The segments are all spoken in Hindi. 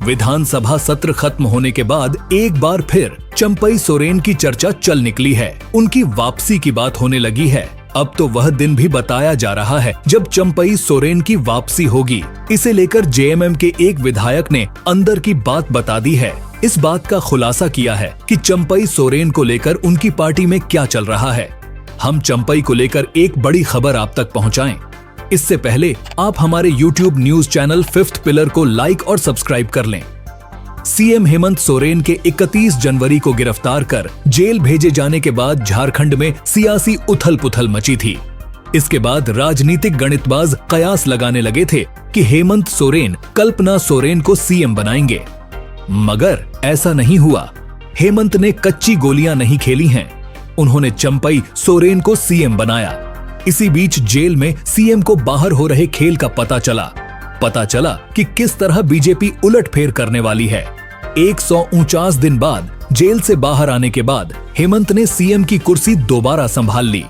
विधानसभा सत्र खत्म होने के बाद एक बार फिर चंपई सोरेन की चर्चा चल निकली है। उनकी वापसी की बात होने लगी है। अब तो वह दिन भी बताया जा रहा है जब चंपई सोरेन की वापसी होगी। इसे लेकर जेएमएम के एक विधायक ने अंदर की बात बता दी है। इस बात का खुलासा किया है कि चंपई सोरेन को लेकर उनकी पार्टी में क्या चल रहा है। हम चंपई को लेकर एक बड़ी खबर आप तक पहुंचाएं। इससे पहले आप हमारे YouTube news channel fifth pillar को लाइक और सब्सक्राइब कर लें। सीएम हेमंत सोरेन के 31 जनवरी को गिरफ्तार कर जेल भेजे जाने के बाद झारखंड में सियासी उथल पुथल मची थी। इसके बाद राजनीतिक गणितबाज कयास लगाने लगे थे कि हेमंत सोरेन कल्पना सोरेन को सीएम बनाएंगे, मगर ऐसा नहीं हुआ। हेमंत ने कच्ची गोलियां नहीं खेली हैं। उन्होंने चंपई सोरेन को सीएम बनाया। इसी बीच जेल में सीएम को बाहर हो रहे खेल का पता चला कि किस तरह बीजेपी उलटफेर करने वाली है। 149 दिन बाद जेल से बाहर आने के बाद हेमंत ने सीएम की कुर्सी दोबारा संभाल ली।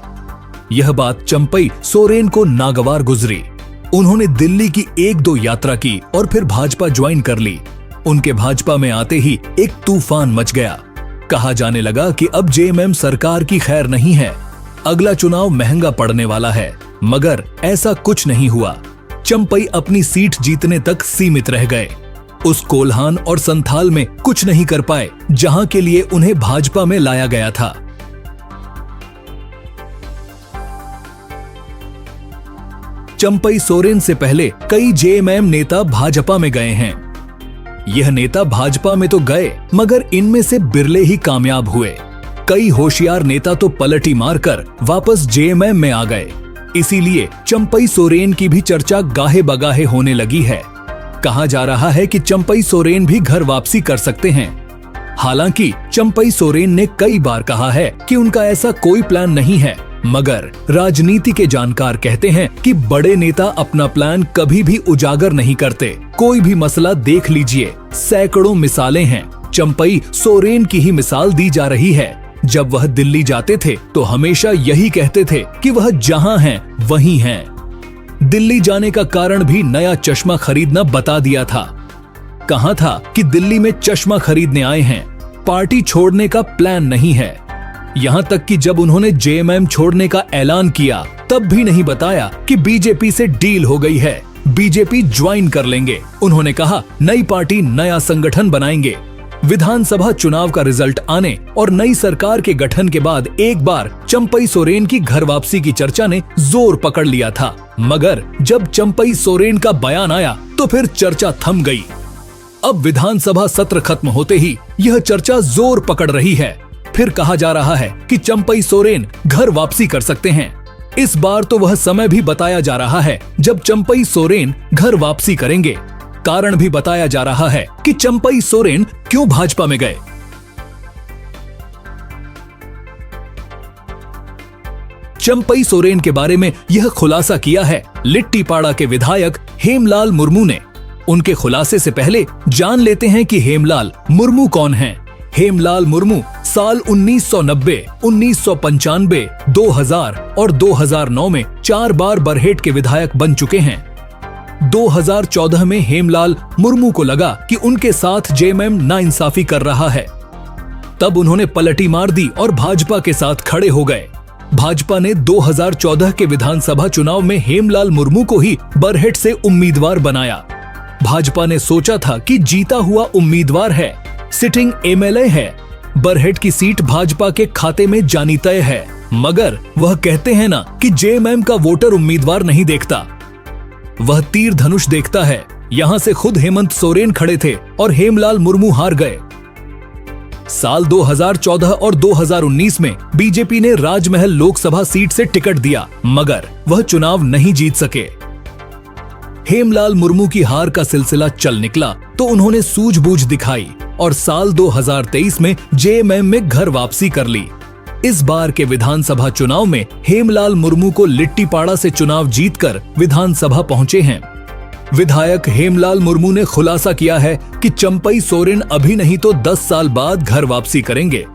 यह बात चंपई सोरेन को नागवार गुजरी। उन्होंने दिल्ली की 1-2 यात्रा की और फिर भाजपा ज्वाइन कर ली। उनके भाजपा में आते ही एक तूफान मच गया। कहा जाने लगा कि अब जेएमएम सरकार की खैर नहीं है, अगला चुनाव महंगा पड़ने वाला है, मगर ऐसा कुछ नहीं हुआ। चंपई अपनी सीट जीतने तक सीमित रह गए। उस कोल्हान और संथाल में कुछ नहीं कर पाए जहां के लिए उन्हें भाजपा में लाया गया था। चंपई सोरेन से पहले कई जेएमएम नेता भाजपा में गए हैं। यह नेता भाजपा में तो गए, मगर इनमें से बिरले ही कामयाब हुए। कई होशियार नेता तो पलटी मारकर वापस जेएमएम में आ गए। इसीलिए चंपई सोरेन की भी चर्चा गाहे बगाहे होने लगी है। कहा जा रहा है कि चंपई सोरेन भी घर वापसी कर सकते हैं। हालांकि चंपई सोरेन ने कई बार कहा है कि उनका ऐसा कोई प्लान नहीं है, मगर राजनीति के जानकार कहते हैं कि बड़े नेता अपना प्लान कभी भी उजागर नहीं करते। कोई भी मसला देख लीजिए, सैकड़ों मिसालें हैं। चंपई सोरेन की ही मिसाल दी जा रही है। जब वह दिल्ली जाते थे तो हमेशा यही कहते थे कि वह जहां हैं वहीं हैं। दिल्ली जाने का कारण भी नया चश्मा खरीदना बता दिया था। कहा था कि दिल्ली में चश्मा खरीदने आए हैं, पार्टी छोड़ने का प्लान नहीं है। यहां तक कि जब उन्होंने जेएमएम छोड़ने का ऐलान किया तब भी नहीं बताया कि बीजेपी से डील हो गई है, बीजेपी ज्वाइन कर लेंगे। उन्होंने कहा नई पार्टी नया संगठन बनाएंगे। विधानसभा चुनाव का रिजल्ट आने और नई सरकार के गठन के बाद एक बार चंपई सोरेन की घर वापसी की चर्चा ने जोर पकड़ लिया था, मगर जब चंपई सोरेन का बयान आया तो फिर चर्चा थम गई। अब विधानसभा सत्र खत्म होते ही यह चर्चा जोर पकड़ रही है। फिर कहा जा रहा है कि चंपई सोरेन घर वापसी कर सकते हैं। इस बार तो वह समय भी बताया जा रहा है जब चंपई सोरेन घर वापसी करेंगे। कारण भी बताया जा रहा है कि चंपई सोरेन क्यों भाजपा में गए। चंपई सोरेन के बारे में यह खुलासा किया है लिट्टीपाड़ा के विधायक हेमलाल मुर्मू ने। उनके खुलासे से पहले जान लेते हैं कि हेमलाल मुर्मू कौन हैं। हेमलाल मुर्मू साल 1990, 1995, 2000 और 2009 में 4 बार बरहेट के विधायक बन चुके हैं। 2014 में हेमलाल मुर्मू को लगा कि उनके साथ जेएमएम नाइंसाफी कर रहा है। तब उन्होंने पलटी मार दी और भाजपा के साथ खड़े हो गए। भाजपा ने 2014 के विधानसभा चुनाव में हेमलाल मुर्मू को ही बरहेट से उम्मीदवार बनाया। भाजपा ने सोचा था कि जीता हुआ उम्मीदवार है, सिटिंग एमएलए है, बरहेट की सीट भाजपा के खाते में जानी तय है, मगर वह कहते हैं ना कि जेएमएम का वोटर उम्मीदवार नहीं देखता, वह तीर धनुष देखता है। यहां से खुद हेमंत सोरेन खड़े थे और हेमलाल मुर्मू हार गए। साल 2014 और 2019 में बीजेपी ने राजमहल लोकसभा सीट से टिकट दिया, मगर वह चुनाव नहीं जीत सके। हेमलाल मुर्मू की हार का सिलसिला चल निकला तो उन्होंने सूझबूझ दिखाई और साल 2023 में जेएमएम में घर वापसी कर ली। इस बार के विधानसभा चुनाव में हेमलाल मुर्मू को लिट्टीपाड़ा से चुनाव जीतकर विधानसभा पहुंचे हैं। विधायक हेमलाल मुर्मू ने खुलासा किया है कि चंपई सोरेन अभी नहीं तो 10 साल बाद घर वापसी करेंगे।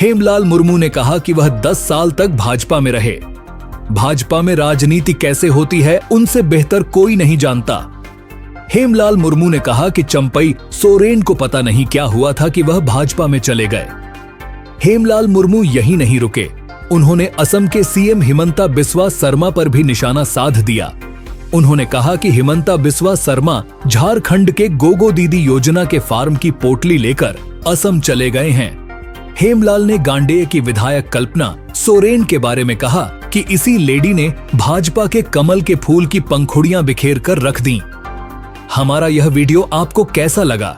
हेमलाल मुर्मू ने कहा कि वह 10 साल तक भाजपा में रहे। भाजपा में राजनीति कैसे होती है उनसे बेहतर कोई नहीं जानता। हेमलाल मुर्मू ने कहा कि चंपई सोरेन को पता नहीं क्या हुआ था कि वह भाजपा में चले गए। हेमलाल मुर्मू यहीं नहीं रुके, उन्होंने असम के सीएम हिमंता बिस्वा सरमा पर भी निशाना साध दिया। उन्होंने कहा कि हिमंता बिस्वा सरमा झारखंड के गोगो दीदी योजना के फार्म की पोटली लेकर असम चले गए हैं। हेमलाल ने गांडेय की विधायक कल्पना सोरेन के बारे में कहा कि इसी लेडी ने भाजपा के कमल के फूल की पंखुड़ियां बिखेर कर रख दी। हमारा यह वीडियो आपको कैसा लगा,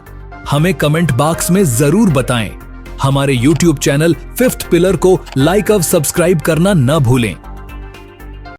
हमें कमेंट बॉक्स में जरूर बताएं। हमारे YouTube चैनल फिफ्थ पिलर को लाइक और सब्सक्राइब करना न भूलें।